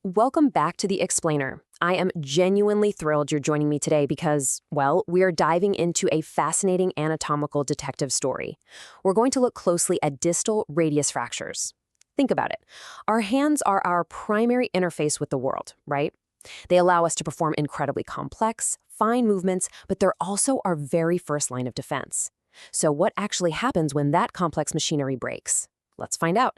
Welcome back to The Explainer. I am genuinely thrilled you're joining me today because, well, we are diving into a fascinating anatomical detective story. We're going to look closely at distal radius fractures. Think about it. Our hands are our primary interface with the world, right? They allow us to perform incredibly complex, fine movements, but they're also our very first line of defense. So what actually happens when that complex machinery breaks? Let's find out.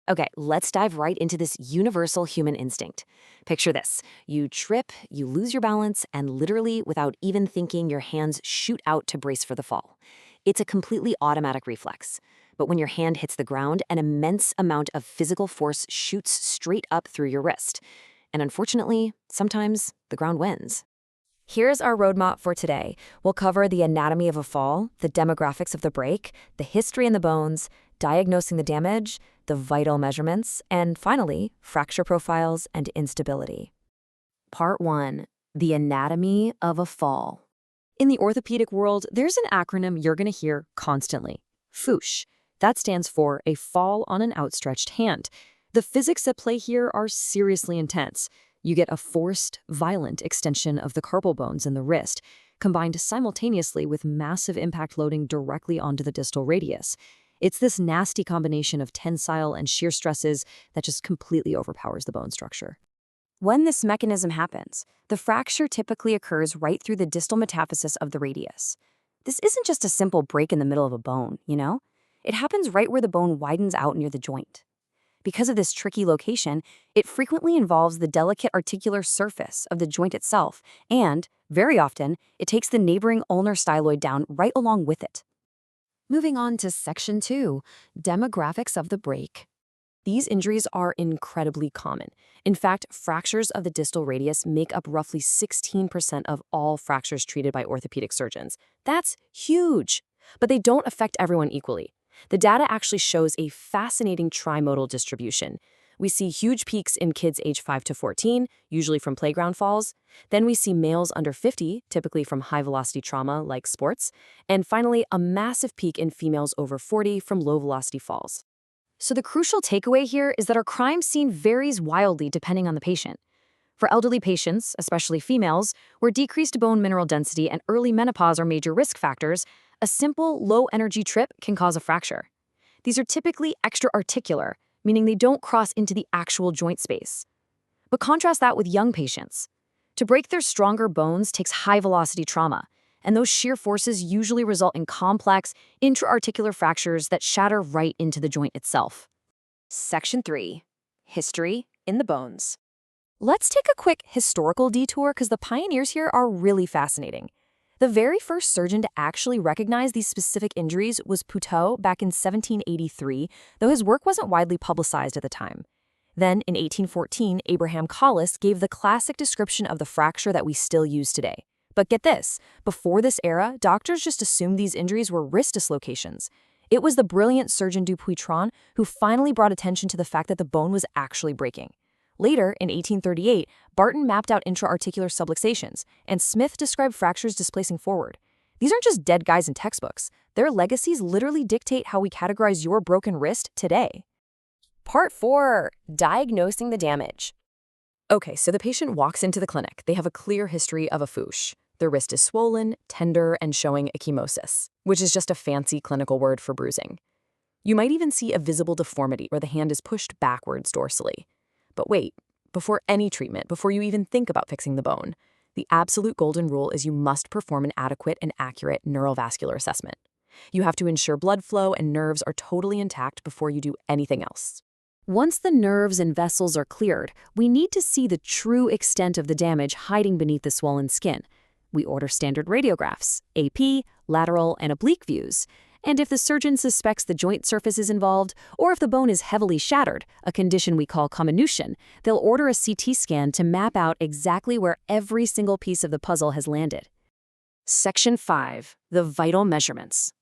Okay, let's dive right into this universal human instinct. Picture this. You trip, you lose your balance, and literally, without even thinking, your hands shoot out to brace for the fall. It's a completely automatic reflex. But when your hand hits the ground, an immense amount of physical force shoots straight up through your wrist. And unfortunately, sometimes the ground wins. Here's our roadmap for today. We'll cover the anatomy of a fall, the demographics of the break, the history in the bones, diagnosing the damage, the vital measurements, and finally, fracture profiles and instability. Part 1. The anatomy of a fall. In the orthopedic world, there's an acronym you're going to hear constantly. FOOSH. That stands for a fall on an outstretched hand. The physics at play here are seriously intense. You get a forced, violent extension of the carpal bones in the wrist, combined simultaneously with massive impact loading directly onto the distal radius. It's this nasty combination of tensile and shear stresses that just completely overpowers the bone structure. When this mechanism happens, the fracture typically occurs right through the distal metaphysis of the radius. This isn't just a simple break in the middle of a bone, you know? It happens right where the bone widens out near the joint. Because of this tricky location, it frequently involves the delicate articular surface of the joint itself, and, very often, it takes the neighboring ulnar styloid down right along with it. Moving on to Section 2, Demographics of the break. These injuries are incredibly common. In fact, fractures of the distal radius make up roughly 16% of all fractures treated by orthopedic surgeons. That's huge! But they don't affect everyone equally. The data actually shows a fascinating trimodal distribution. We see huge peaks in kids age 5 to 14, usually from playground falls. Then we see males under 50, typically from high-velocity trauma like sports. And finally, a massive peak in females over 40 from low-velocity falls. So the crucial takeaway here is that our crime scene varies wildly depending on the patient. For elderly patients, especially females, where decreased bone mineral density and early menopause are major risk factors, a simple, low-energy trip can cause a fracture. These are typically extra-articular, meaning they don't cross into the actual joint space. But contrast that with young patients. To break their stronger bones takes high-velocity trauma, and those shear forces usually result in complex, intra-articular fractures that shatter right into the joint itself. Section 3. History in the bones. Let's take a quick historical detour because the pioneers here are really fascinating. The very first surgeon to actually recognize these specific injuries was Puteaux back in 1783, though his work wasn't widely publicized at the time. Then, in 1814, Abraham Collis gave the classic description of the fracture that we still use today. But get this, before this era, doctors just assumed these injuries were wrist dislocations. It was the brilliant surgeon Dupuytren who finally brought attention to the fact that the bone was actually breaking. Later, in 1838, Barton mapped out intra-articular subluxations, and Smith described fractures displacing forward. These aren't just dead guys in textbooks. Their legacies literally dictate how we categorize your broken wrist today. Part 4. Diagnosing the damage. Okay, so the patient walks into the clinic. They have a clear history of a FOOSH. Their wrist is swollen, tender, and showing ecchymosis, which is just a fancy clinical word for bruising. You might even see a visible deformity where the hand is pushed backwards dorsally. But wait, before any treatment, before you even think about fixing the bone, the absolute golden rule is you must perform an adequate and accurate neurovascular assessment. You have to ensure blood flow and nerves are totally intact before you do anything else. Once the nerves and vessels are cleared, we need to see the true extent of the damage hiding beneath the swollen skin. We order standard radiographs, AP, lateral, and oblique views. And if the surgeon suspects the joint surface is involved, or if the bone is heavily shattered, a condition we call comminution, they'll order a CT scan to map out exactly where every single piece of the puzzle has landed. Section 5. The vital measurements.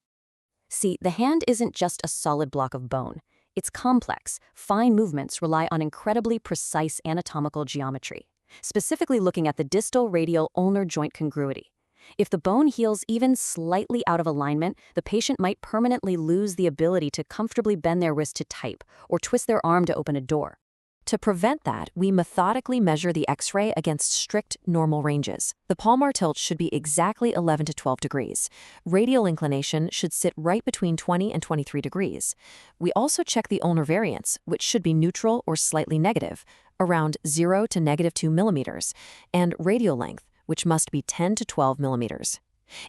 See, the hand isn't just a solid block of bone. Its complex, fine movements rely on incredibly precise anatomical geometry, specifically looking at the distal radial ulnar joint congruity. If the bone heals even slightly out of alignment, the patient might permanently lose the ability to comfortably bend their wrist to type or twist their arm to open a door. To prevent that, we methodically measure the X-ray against strict normal ranges. The palmar tilt should be exactly 11 to 12 degrees. Radial inclination should sit right between 20 and 23 degrees. We also check the ulnar variance, which should be neutral or slightly negative, around 0 to -2 millimeters, and radial length, which must be 10 to 12 millimeters.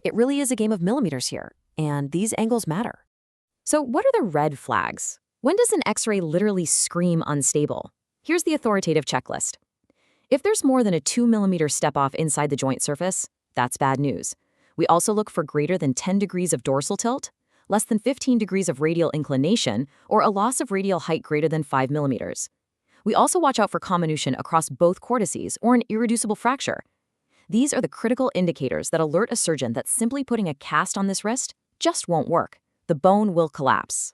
It really is a game of millimeters here, and these angles matter. So what are the red flags? When does an X-ray literally scream unstable? Here's the authoritative checklist. If there's more than a 2 millimeter step-off inside the joint surface, that's bad news. We also look for greater than 10 degrees of dorsal tilt, less than 15 degrees of radial inclination, or a loss of radial height greater than 5 millimeters. We also watch out for comminution across both cortices or an irreducible fracture. These are the critical indicators that alert a surgeon that simply putting a cast on this wrist just won't work. The bone will collapse.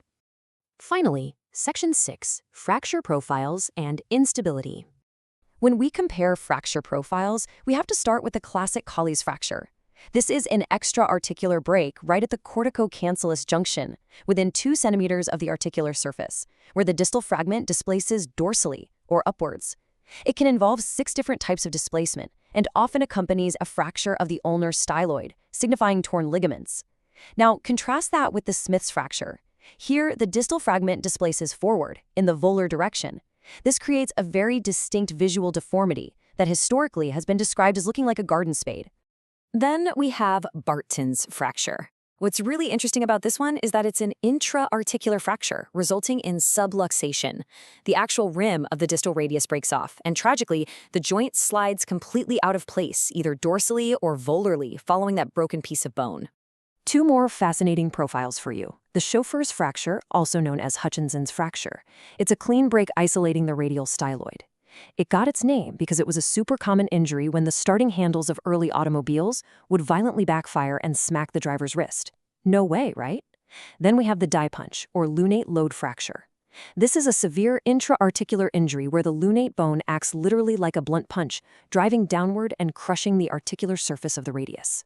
Finally, Section 6, Fracture Profiles and Instability. When we compare fracture profiles, we have to start with the classic Colles fracture. This is an extra-articular break right at the corticocancellous junction, within 2 centimeters of the articular surface, where the distal fragment displaces dorsally, or upwards. It can involve 6 different types of displacement, and often accompanies a fracture of the ulnar styloid, signifying torn ligaments. Now, contrast that with the Smith's fracture. Here, the distal fragment displaces forward, in the volar direction. This creates a very distinct visual deformity that historically has been described as looking like a garden spade. Then we have Barton's fracture. What's really interesting about this one is that it's an intra-articular fracture, resulting in subluxation. The actual rim of the distal radius breaks off, and tragically, the joint slides completely out of place, either dorsally or volarly, following that broken piece of bone. 2 more fascinating profiles for you. The chauffeur's fracture, also known as Hutchinson's fracture. It's a clean break isolating the radial styloid. It got its name because it was a super common injury when the starting handles of early automobiles would violently backfire and smack the driver's wrist. No way, right? Then we have the die punch, or lunate lode fracture. This is a severe intra-articular injury where the lunate bone acts literally like a blunt punch, driving downward and crushing the articular surface of the radius.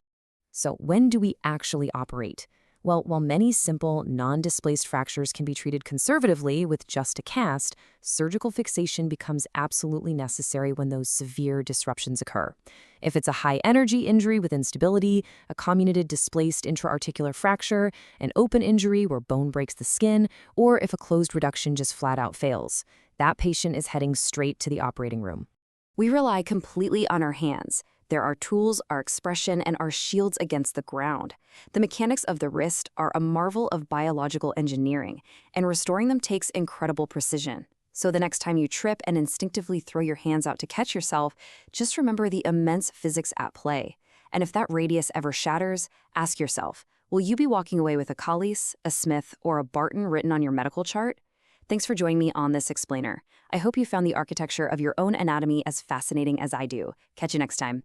So when do we actually operate? Well, while many simple, non-displaced fractures can be treated conservatively with just a cast, surgical fixation becomes absolutely necessary when those severe disruptions occur. If it's a high-energy injury with instability, a comminuted displaced intra-articular fracture, an open injury where bone breaks the skin, or if a closed reduction just flat-out fails, that patient is heading straight to the operating room. We rely completely on our hands. They're our tools, our expression, and our shields against the ground. The mechanics of the wrist are a marvel of biological engineering, and restoring them takes incredible precision. So the next time you trip and instinctively throw your hands out to catch yourself, just remember the immense physics at play. And if that radius ever shatters, ask yourself, will you be walking away with a Colles, a Smith, or a Barton written on your medical chart? Thanks for joining me on this explainer. I hope you found the architecture of your own anatomy as fascinating as I do. Catch you next time.